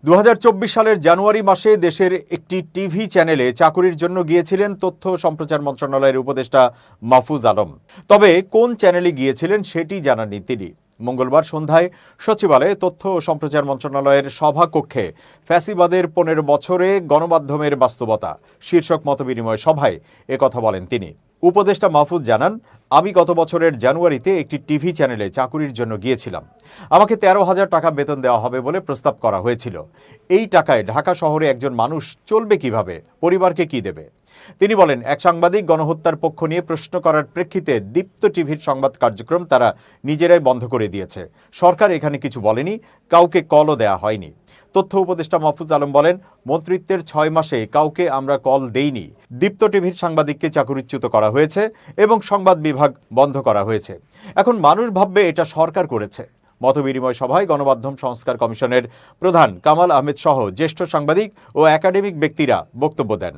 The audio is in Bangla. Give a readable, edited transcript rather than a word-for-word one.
2024 সালের জানুয়ারি মাসে দেশের একটি টিভি চ্যানেলে চাকুরির জন্য গিয়েছিলেন তথ্য ও সম্প্রচার মন্ত্রণালয়ের উপদেষ্টা মাহফুজ আলম। তবে কোন চ্যানেলে গিয়েছিলেন সেটি জানাননি তিনি। মঙ্গলবার সন্ধ্যায় সচিবালয়ে তথ্য ও সম্প্রচার মন্ত্রণালয়ের সভাকক্ষে ফ্যাসিবাদের 15 বছরে গণমাধ্যমের বাস্তবতা শীর্ষক মতবিনিময় সভায় একথা বলেন তিনি। উপদেষ্টা মাহফুজ জানান, আমি গত বছরের জানুয়ারিতে একটি টিভি চ্যানেলে চাকুরির জন্য গিয়েছিলাম। আমাকে 13,000 টাকা বেতন দেওয়া হবে বলে প্রস্তাব করা হয়েছিল। এই টাকায় ঢাকা শহরে একজন মানুষ চলবে কিভাবে, পরিবারকে কি দেবে? তিনি বলেন, এক সাংবাদিক গণহত্যার পক্ষ নিয়ে প্রশ্ন করার প্রেক্ষিতে দীপ্ত টিভির সংবাদ কার্যক্রম তারা নিজেরাই বন্ধ করে দিয়েছে। সরকার এখানে কিছু বলেনি, কাউকে কলও দেয়া হয়নি। তথ্য উপদেষ্টা মাহফুজ আলম বলেন, মন্ত্রিত্বের 6 মাসে কাউকে আমরা কল দেইনি। দীপ্ত টিভির সাংবাদিককে চাকুরিচ্যুত করা হয়েছে এবং সংবাদ বিভাগ বন্ধ করা হয়েছে। এখন মানুষ ভাববে এটা সরকার করেছে। মতবিনিময় সভায় গণমাধ্যম সংস্কার কমিশনের প্রধান কামাল আহমেদ সহ জ্যেষ্ঠ সাংবাদিক ও একাডেমিক ব্যক্তিরা বক্তব্য দেন।